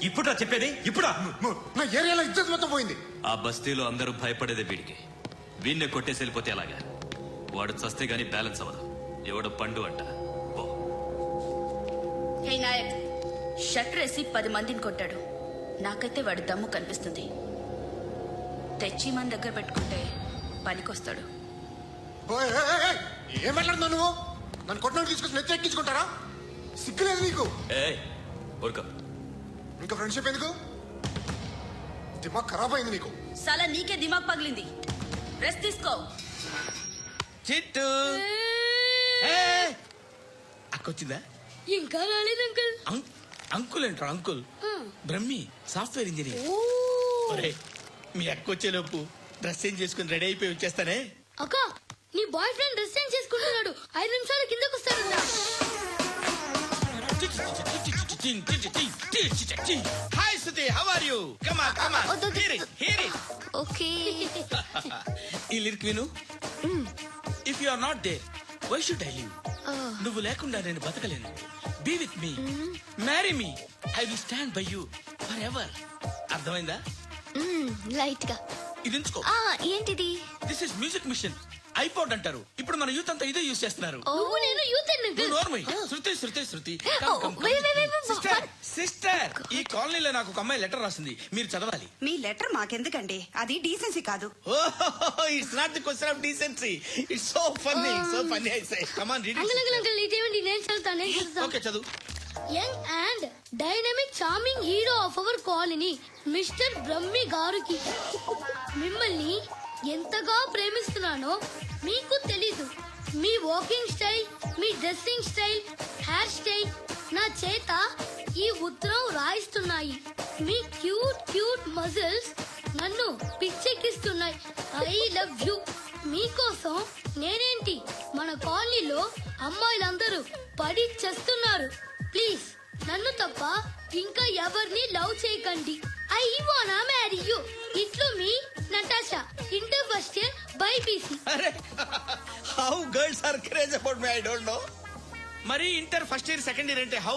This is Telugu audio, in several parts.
ఇప్పుడు చెప్పేది ఇప్పుడా? నా ఏరియాలో ఇజ్జత్ మొత్తం పోయింది. ఆ బస్తీలో అందరూ భయపడేదే వీడికి. వీణ్ణి కొట్టేసి వెళ్ళిపోతే అలాగా? వాడు చస్తే గానీ బ్యాలెన్స్ అవ్వదు. ఎవడు పండు అంట. ఓ హే నాయక్, షట్టర్ వేసి 10 మందిని కొట్టాడు. నాకైతే వాడి దమ్ము కనిపిస్తుంది. తెచ్చి మన దగ్గర పెట్టుకుంటే పనికొస్తాడు. ఓయ్, ఏయ్, ఏయ్, ఏయ్, ఏం మాట్లాడుతున్నావు నువ్వు? నన్ను కొట్టడానికి తీసుకొచ్చి నెత్తి ఎక్కించుకుంటారా? సిగ్గులేదు నీకు? ఊరుకో. ఇంకా ఫ్రెండ్షిప్ ఎందుకు? దిమాగ్ ఖరాబ్ అయింది నీకు. సలా నీకే దిమాగ్ పగిలింది. రెస్ట్ తీసుకో. చిట్టు అక్కొచ్చిందా? ఇంకా రాలేదు అంకుల్. అంకుల్ అంటారు అంకుల్. Brahmi software engineer. మీ అక్క వచ్చేలోపు డ్రెస్ చేంజ్ చేసుకుని రెడీ అయిపోయి వచ్చేస్తానే. అక్క, నీ బాయ్ ఫ్రెండ్ డ్రెస్ చేంజ్ చేసుకుంటున్నాడు. 5 నిమిషాలు కిందకు వస్తాడంట. Hi Suthi, how are you? Come on come on, hear it hear it. Okay. ఈ లిరిక్ విను. If you are not there why should I live? నువ్వు లేకుండా నేను బతకలేను. Be with me, marry me, I will stand by you forever. అర్థమైందా? లైట్ గా. ఇది ఉంచుకో. ఏంటిది? This is music machine. IPod అంటారు. ఇప్పుడు మన యూత్ అంతా ఇదే యూజ్ చేస్తున్నారు. నువ్వు నేను యూత్ శృతి శృతి శృతి. సిస్టర్, సిస్టర్, ఈ కాలనీలో నాకు ఒక అమ్మాయి లెటర్ రాసింది, మీరు చదవాలి. మీ లెటర్ మాకెందుకండి? అది డీసెన్సీ కాదు. It's not the question of decency. It's so funny, so funny. I say come on read it. ఇదేమిటి? నేను చదువుతాను. ఓకే చదువు. Young and dynamic charming hero of our colony mister Brahmi గారికి మిమ్మల్ని ఎంతగా ప్రేమిస్తున్నానో మీకు తెలీదు. మీ వాకింగ్ స్టైల్, మీ డ్రెస్సింగ్ స్టైల్, హెయిర్ స్టైల్ నా చేత ఈ ఉత్తరం రాయిస్తున్నాయి. మీ క్యూట్ క్యూట్ మజిల్స్ నన్ను పిచ్చెక్కిస్తున్నాయి. I love you. మీకోసం నేనేంటి, మన కాలనీలో అమ్మాయిలందరూ పడి చేస్తున్నారు. ప్లీజ్ నన్ను తప్ప ఇంకా ఎవరిని లవ్ చేయకండి. ఐ వానా మ్యారీ యూ. ఇట్లు మీ Natasha, inter first year BiPC. అరే, how girls are craze about me, I don't know. మరి inter first year second year అంటే how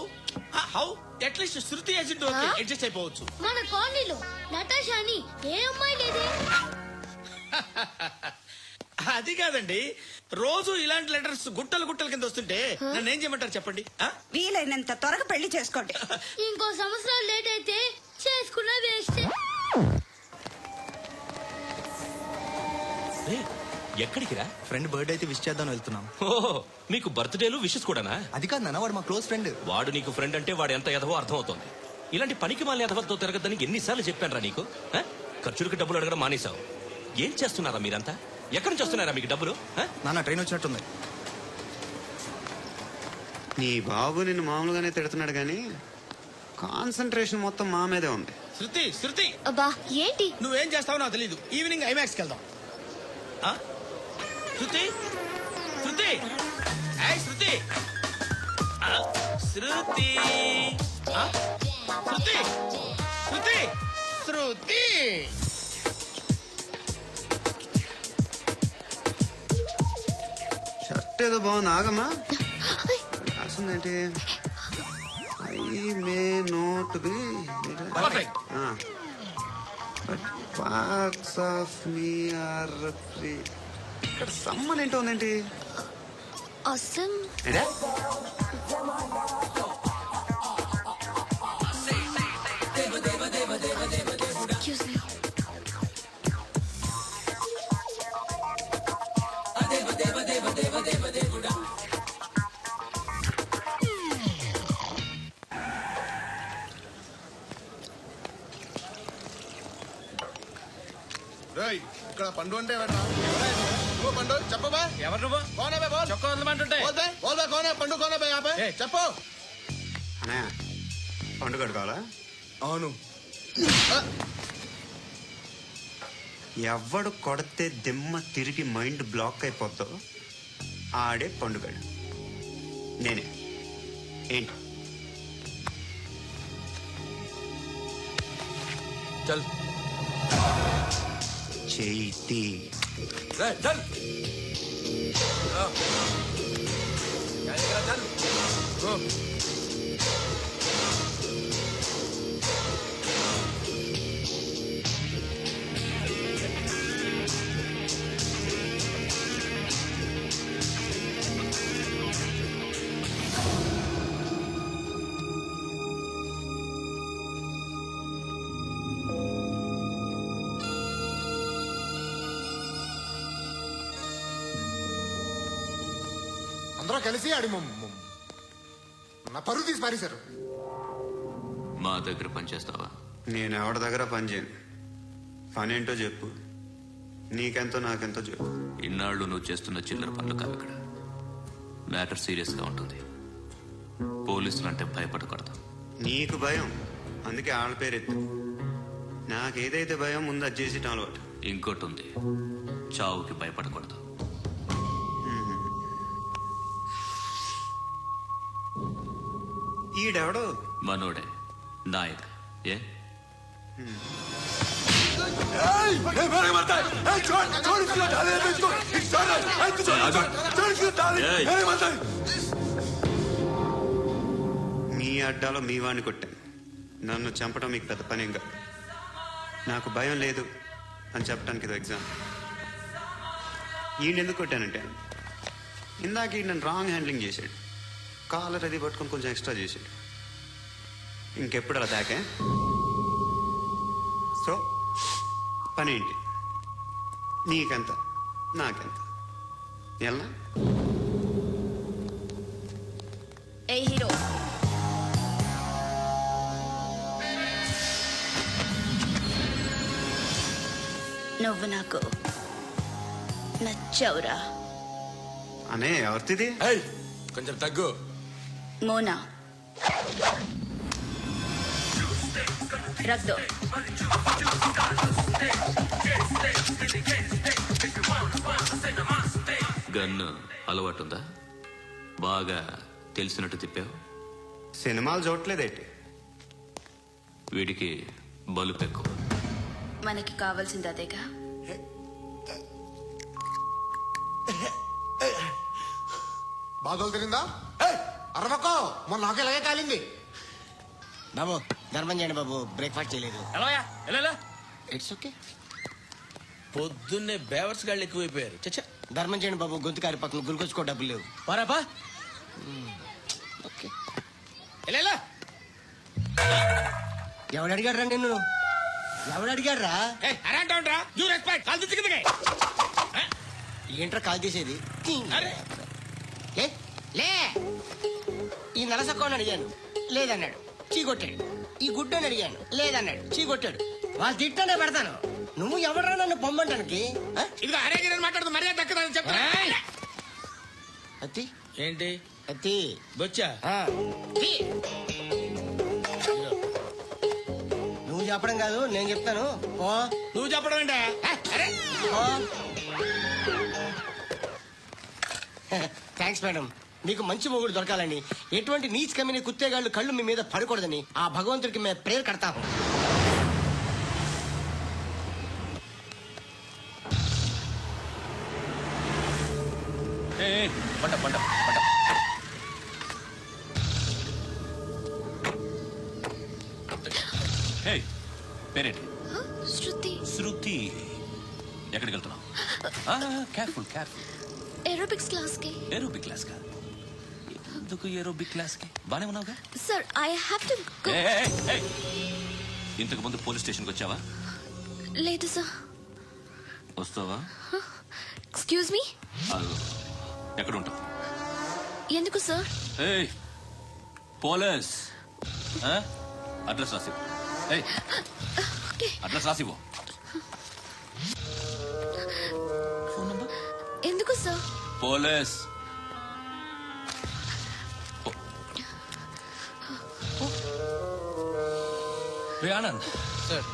how at least Shruti agent okay adjust అయిపోవచ్చు. మన కాలనీలో నటాషా అని ఏ అమ్మాయి లేదే. అది కాదండి, రోజు ఇలాంటి లెటర్స్ గుట్టలు గుట్టల కింద వస్తుంటే నన్ను ఏం చేయమంటారు చెప్పండి? వీలైనంత త్వరగా పెళ్లి చేసుకోండి. ఇంకో సంవత్సరాలు లేట్ అయితే చేసుకున్న వేస్ట్. ఎక్కడికి రా? ఫ్రెండ్ బర్త్డే అయితే విష్ చేద్దాం వెళ్తున్నాం. ఓహో, మీకు బర్త్డేలు విషెస్ కూడానా? అది కాదు నాన్న, వాడు మా క్లోజ్ ఫ్రెండ్. వాడు నీకు ఫ్రెండ్ అంటే వాడు ఎంత ఎదవో అర్థం అవుతోంది. ఇలాంటి పనికి మాలిన ఎదవతో తిరగద్దని ఎన్నిసార్లు చెప్పానురా నీకు? ఖర్చులకు డబ్బులు అడగడం మానేశావు. ఏం చేస్తున్నారా మీరంతా? ఎక్కడి నుంచి వస్తున్నారా మీకు డబ్బులు? నాన్న ట్రైన్ వచ్చినట్టుంది. నీ బాబు నిన్ను మామూలుగానే తిడుతున్నాడు గానీ కాన్సన్ట్రేషన్ మొత్తం మా మీదే ఉంది. శృతి శృతి, అబ్బా ఏంటి? నువ్వేం చేస్తావో నాకు తెలీదు. ఈవినింగ్ ఐమాక్స్కి వెళ్దాం. శృతి శృతి, శృతి శృతి శృతి శృతి శృతి. షర్ట్ ఏదో బాగుంది, ఆగమ్మా. రాసిందేంటి? I may not be but parts of me are free. ఇక్కడ సమ్మన్ ఏంటో ఉందేంటి? అసలు ఇక్కడ పండు అంటే పండు చెప్పబా. ఎవరు నువ్వు? చొక్కా వదలమంటుంటే పండు చెప్పు. అనే పండుగ కావాలా? అవును. ఎవడు కొడితే దిమ్మ తిరిగి మైండ్ బ్లాక్ అయిపోద్దో ఆడే పండుగడు. నేనే. ఏంటి? చల్ చేతి చల్. అందరూ కలిసి ఆడి నా పరువు తీసి పారేశారు. మా దగ్గర పనిచేస్తావా? నేను ఎవరి దగ్గర పని చేయను. పని ఏంటో చెప్పు. నీకెంతో నాకెంతో చెప్పు. ఇన్నాళ్ళు నువ్వు చేస్తున్న చిల్లర పనులు కావు ఇక్కడ. మ్యాటర్ సీరియస్ గా ఉంటుంది. పోలీసులు అంటే భయపడకూడదు. నీకు భయం, అందుకే ఆళ్ళ పేరు ఎత్తు. నాకేదైతే భయం ముందు అది చేసేటం అలవాటు. ఇంకోటి ఉంది, చావుకి భయపడకూడదు. ఈడెవడో మనోడే నాయక్. ఏ మీ అడ్డాలో మీ వాడిని కొట్టాను. నన్ను చంపడం మీకు పెద్ద పని ఇంకా. నాకు భయం లేదు అని చెప్పడానికి ఇది ఎగ్జామ్. ఈయన ఎందుకు కొట్టానంటే ఇందాక ఈయన నన్ను రాంగ్ హ్యాండ్లింగ్ చేశాడు. కాలర్ అది పట్టుకొని కొంచెం ఎక్స్ట్రా చేశాడు. ఇంకెప్పుడు అలా తాకే. సో పని ఏంటి? నీకెంత నాకెంత ఎలా? ఏ హీరో, నువ్వు నాకు నచ్చావురా. అనే ఎవరిది? కొంచెం తగ్గు. మోనా రక్ దో. గన్ను అలవాటుందా? బాగా తెలిసినట్టు తిప్పావు. సినిమాలు చూడట్లేదేంటి? వీడికి బలుపు ఎక్కువ. మనకి కావాల్సింది అదేగా. బాధలు తిరిందా? అరవకో, మొన్న నాకు ఇలాగే కాలింది. బాబు ధర్మం చేయండి బాబు, బ్రేక్ఫాస్ట్ చేయలేదు. ఎలా ఇట్స్ ఓకే. పొద్దున్నే బేవర్స్ గాళ్ళు ఎక్కువైపోయారు. చచ్చా, ధర్మం చేయండి బాబు, గొంతు కారిపోతుంది, గురికొచ్చుకో డబ్బులు లేవు. పారాపా. ఓకే. ఎలా ఎవడు అడిగాడు రా నిన్ను? ఎవడు అడిగాడు రా? అరేంటా యూ రెస్పెక్ట్ కాల్ తెచ్చి కిందకి. ఏంట్రా కాల్ తీసేది? అరే ఏ లే. ఈ నలసక్కని అడిగాను, లేదన్నాడు, చీ కొట్టాడు. ఈ గుడ్డని అడిగాను, లేదన్నాడు, చీ కొట్టాడు. వాళ్ళు తిట్టానే పెడతాను. నువ్వు ఎవడరా నన్ను పొమ్మంటానికి? ఇదిగో అరే గిరని మాట్లాడుతూ మర్యాద దక్కదని చెప్తా. అత్తి ఏంటి అత్తి బొచ్చా? నువ్వు చెప్పడం కాదు, నేను చెప్తాను. ఓ నువ్వు చెప్పడం ఏంటా? అరే థ్యాంక్స్ మేడం. మీకు మంచి మొగుడు దొరకాలని, ఎటువంటి నీచ్ కమ్మిన కుత్తేగాళ్ళు కళ్ళు మీ మీద పడకూడదని ఆ భగవంతుడికి మేము ప్రేయర్ కడతాము. పంట పంట పంట. హే, పేరేంటి? శృతి. శృతి. ఎక్కడికి వెళ్తున్నావు? Careful careful. ఏరోబిక్స్ క్లాస్ కి. ఏరోబిక్ క్లాస్ కా? ఎందుకు ఏరోబిక్ క్లాస్ కి? బానే ఉన్నావుగా? Sir I have to go. ఇంతకు ముందు పోలీస్ స్టేషన్కి వచ్చావా? లేదు సార్. వస్తావా? Excuse me. ఎక్కడ ఉంటావు? ఎందుకు సార్? పోలీస్ అడ్రస్ రాసివ్వు. అడ్రస్ రాసివ్వు. Phone number. ఎందుకు సార్? పోలీస్. ఆనంద్ సార్.